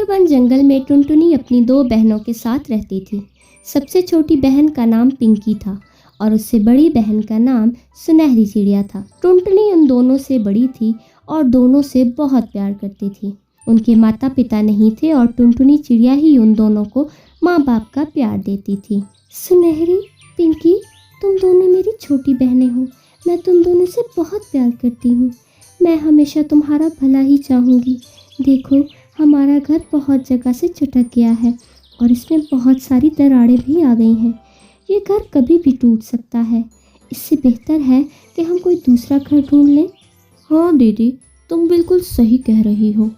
सुंदरबन जंगल में टुनटुनी अपनी दो बहनों के साथ रहती थी। सबसे छोटी बहन का नाम पिंकी था और उससे बड़ी बहन का नाम सुनहरी चिड़िया था। टुनटुनी उन दोनों से बड़ी थी और दोनों से बहुत प्यार करती थी। उनके माता पिता नहीं थे और टुनटुनी चिड़िया ही उन दोनों को माँ बाप का प्यार देती थी। सुनहरी, पिंकी, तुम दोनों मेरी छोटी बहनें हो। मैं तुम दोनों से बहुत प्यार करती हूँ। मैं हमेशा तुम्हारा भला ही चाहूँगी। देखो, हमारा घर बहुत जगह से चटक गया है और इसमें बहुत सारी दरारें भी आ गई हैं। ये घर कभी भी टूट सकता है। इससे बेहतर है कि हम कोई दूसरा घर ढूंढ लें। हाँ दीदी, तुम बिल्कुल सही कह रही हो।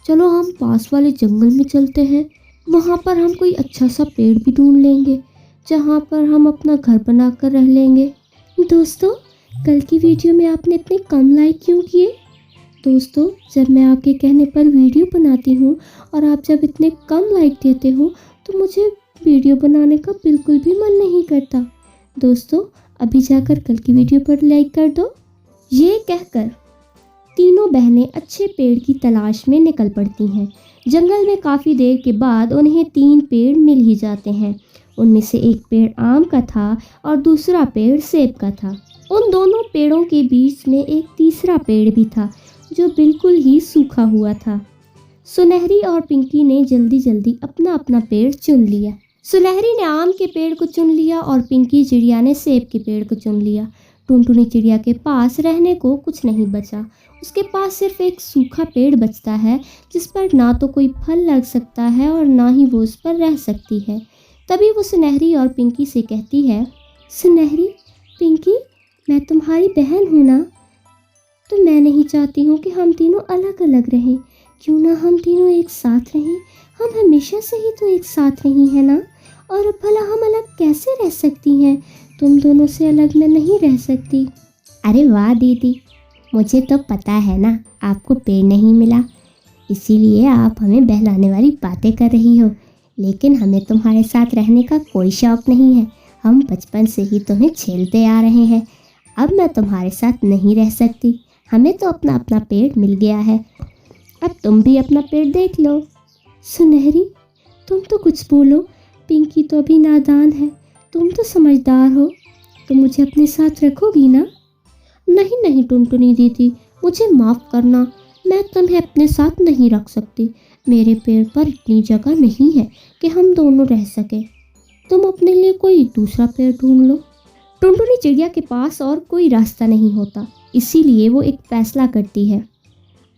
चलो हम पास वाले जंगल में चलते हैं। वहाँ पर हम कोई अच्छा सा पेड़ भी ढूंढ लेंगे जहाँ पर हम अपना घर बना कर रह लेंगे। दोस्तों, कल की वीडियो में आपने इतने कम लाइक क्यों किए? दोस्तों, जब मैं आपके कहने पर वीडियो बनाती हूँ और आप जब इतने कम लाइक देते हो तो मुझे वीडियो बनाने का बिल्कुल भी मन नहीं करता। दोस्तों, अभी जाकर कल की वीडियो पर लाइक कर दो। ये कहकर तीनों बहनें अच्छे पेड़ की तलाश में निकल पड़ती हैं। जंगल में काफ़ी देर के बाद उन्हें 3 पेड़ मिल ही जाते हैं। उनमें से एक पेड़ आम का था और दूसरा पेड़ सेब का था। उन दोनों पेड़ों के बीच में एक तीसरा पेड़ भी था जो बिल्कुल ही सूखा हुआ था। सुनहरी और पिंकी ने जल्दी जल्दी अपना अपना पेड़ चुन लिया। सुनहरी ने आम के पेड़ को चुन लिया और पिंकी चिड़िया ने सेब के पेड़ को चुन लिया। टुनटुनी चिड़िया के पास रहने को कुछ नहीं बचा। उसके पास सिर्फ एक सूखा पेड़ बचता है जिस पर ना तो कोई फल लग सकता है और ना ही वो उस पर रह सकती है। तभी वो सुनहरी और पिंकी से कहती है, सुनहरी, पिंकी, मैं तुम्हारी बहन हूँ ना, तो मैं नहीं चाहती हूँ कि हम तीनों अलग अलग रहें। क्यों ना हम तीनों एक साथ रहें। हम हमेशा से ही तो एक साथ रही हैं ना, और भला हम अलग कैसे रह सकती हैं? तुम दोनों से अलग मैं नहीं रह सकती। अरे वाह दीदी, मुझे तो पता है ना आपको पेड़ नहीं मिला, इसीलिए आप हमें बहलाने वाली बातें कर रही हो। लेकिन हमें तुम्हारे साथ रहने का कोई शौक़ नहीं है। हम बचपन से ही तुम्हें झेलते आ रहे हैं। अब मैं तुम्हारे साथ नहीं रह सकती। हमें तो अपना अपना पेड़ मिल गया है। अब तुम भी अपना पेड़ देख लो। सुनहरी, तुम तो कुछ बोलो। पिंकी तो अभी नादान है, तुम तो समझदार हो। तुम मुझे अपने साथ रखोगी ना? नहीं नहीं टुनटुनी दीदी, मुझे माफ़ करना, मैं तुम्हें अपने साथ नहीं रख सकती। मेरे पेड़ पर इतनी जगह नहीं है कि हम दोनों रह सके। तुम अपने लिए कोई दूसरा पेड़ ढूंढ लो। टुनटुनी चिड़िया के पास और कोई रास्ता नहीं होता, इसीलिए वो एक फैसला करती है।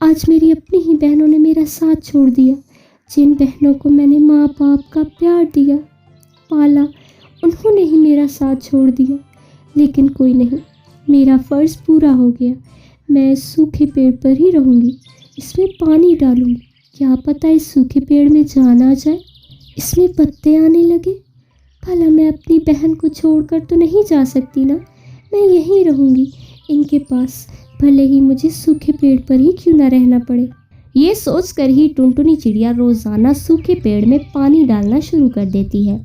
आज मेरी अपनी ही बहनों ने मेरा साथ छोड़ दिया। जिन बहनों को मैंने माँ बाप का प्यार दिया, पाला, उन्होंने ही मेरा साथ छोड़ दिया। लेकिन कोई नहीं, मेरा फ़र्ज़ पूरा हो गया। मैं इस सूखे पेड़ पर ही रहूँगी, इसमें पानी डालूँगी। क्या पता इस सूखे पेड़ में जान आ जाए, इसमें पत्ते आने लगे। भला मैं अपनी बहन को छोड़कर तो नहीं जा सकती ना। मैं यहीं रहूँगी इनके पास, भले ही मुझे सूखे पेड़ पर ही क्यों ना रहना पड़े। ये सोचकर ही टुनटुनी चिड़िया रोज़ाना सूखे पेड़ में पानी डालना शुरू कर देती है।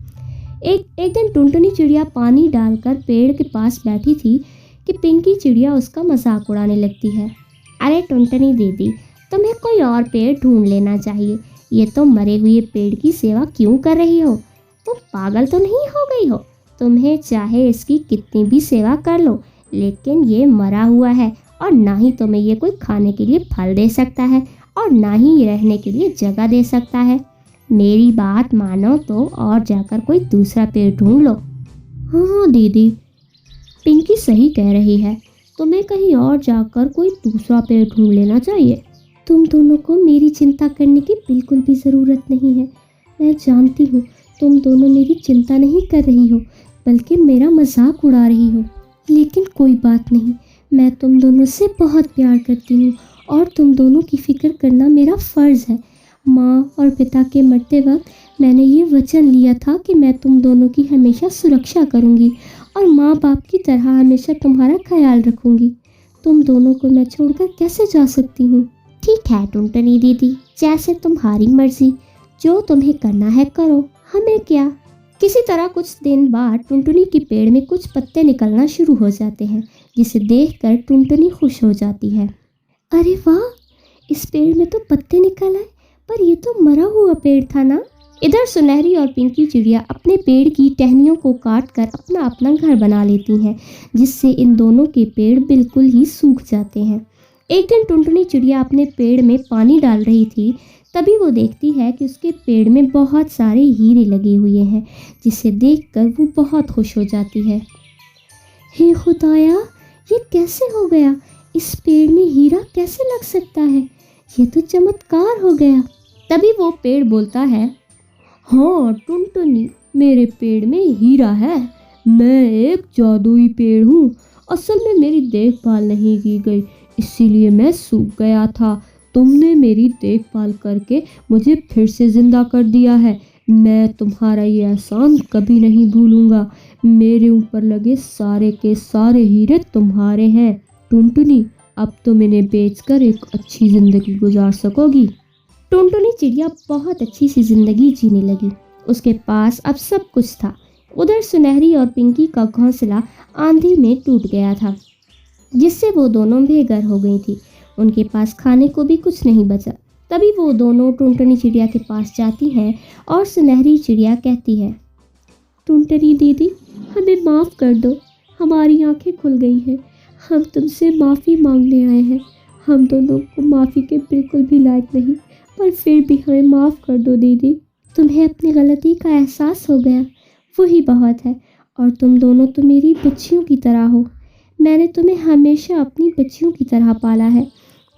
एक दिन टुनटुनी चिड़िया पानी डालकर पेड़ के पास बैठी थी कि पिंकी चिड़िया उसका मजाक उड़ाने लगती है। अरे टुनटुनी दीदी, तुम्हें कोई और पेड़ ढूंढ लेना चाहिए। ये तो मरे हुए पेड़ की सेवा क्यों कर रही हो? तुम पागल तो नहीं हो गई हो? तुम्हें चाहे इसकी कितनी भी सेवा कर लो, लेकिन ये मरा हुआ है और ना ही तुम्हें ये कोई खाने के लिए फल दे सकता है और ना ही रहने के लिए जगह दे सकता है। मेरी बात मानो तो और जाकर कोई दूसरा पेड़ ढूंढ लो। हाँ दीदी, पिंकी सही कह रही है। तुम्हें कहीं और जाकर कोई दूसरा पेड़ ढूंढ लेना चाहिए। तुम दोनों को मेरी चिंता करने की बिल्कुल भी ज़रूरत नहीं है। मैं जानती हूँ तुम दोनों मेरी चिंता नहीं कर रही हो, बल्कि मेरा मजाक उड़ा रही हो। लेकिन कोई बात नहीं, मैं तुम दोनों से बहुत प्यार करती हूँ और तुम दोनों की फ़िक्र करना मेरा फ़र्ज़ है। माँ और पिता के मरते वक्त मैंने ये वचन लिया था कि मैं तुम दोनों की हमेशा सुरक्षा करूँगी और माँ बाप की तरह हमेशा तुम्हारा ख्याल रखूँगी। तुम दोनों को मैं छोड़कर कैसे जा सकती हूँ? ठीक है टुनटुनी दीदी, जैसे तुम्हारी मर्जी, जो तुम्हें करना है करो, हमें क्या। किसी तरह कुछ दिन बाद टुनटुनी के पेड़ में कुछ पत्ते निकलना शुरू हो जाते हैं, जिसे देखकर टुनटुनी खुश हो जाती है। अरे वाह, इस पेड़ में तो पत्ते निकल आए। पर ये तो मरा हुआ पेड़ था ना। इधर सुनहरी और पिंकी चिड़िया अपने पेड़ की टहनियों को काट कर अपना अपना घर बना लेती हैं, जिससे इन दोनों के पेड़ बिल्कुल ही सूख जाते हैं। एक दिन टुनटुनी चिड़िया अपने पेड़ में पानी डाल रही थी, तभी वो देखती है कि उसके पेड़ में बहुत सारे हीरे लगे हुए हैं, जिसे देखकर वो बहुत खुश हो जाती है। हे खुदाया, ये कैसे हो गया? इस पेड़ में हीरा कैसे लग सकता है? ये तो चमत्कार हो गया। तभी वो पेड़ बोलता है, हाँ टुनटुनी, मेरे पेड़ में हीरा है। मैं एक जादुई पेड़ हूँ। असल में मेरी देखभाल नहीं की गई, इसीलिए मैं सूख गया था। तुमने मेरी देखभाल करके मुझे फिर से जिंदा कर दिया है। मैं तुम्हारा ये एहसान कभी नहीं भूलूंगा। मेरे ऊपर लगे सारे के सारे हीरे तुम्हारे हैं। टुनटुनी, अब तुम इन्हें बेचकर एक अच्छी ज़िंदगी गुजार सकोगी। टुनटुनी चिड़िया बहुत अच्छी सी ज़िंदगी जीने लगी। उसके पास अब सब कुछ था। उधर सुनहरी और पिंकी का घोंसला आंधी में टूट गया था, जिससे वो दोनों बेघर हो गई थी। उनके पास खाने को भी कुछ नहीं बचा। तभी वो दोनों टुनटुनी चिड़िया के पास जाती हैं और सुनहरी चिड़िया कहती है, टुनटुनी दीदी, हमें माफ़ कर दो। हमारी आंखें खुल गई हैं। हम तुमसे माफ़ी मांगने आए हैं। हम दोनों को माफ़ी के बिल्कुल भी लायक नहीं, पर फिर भी हमें माफ़ कर दो दीदी। तुम्हें अपनी गलती का एहसास हो गया, वही बहुत है। और तुम दोनों तो मेरी बच्चियों की तरह हो। मैंने तुम्हें हमेशा अपनी बच्चियों की तरह पाला है।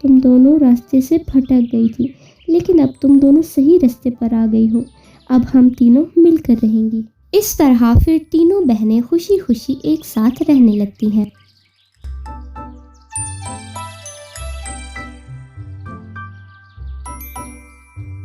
तुम दोनों रास्ते से भटक गई थी, लेकिन अब तुम दोनों सही रास्ते पर आ गई हो। अब हम तीनों मिलकर रहेंगी। इस तरह फिर तीनों बहनें खुशी खुशी एक साथ रहने लगती हैं।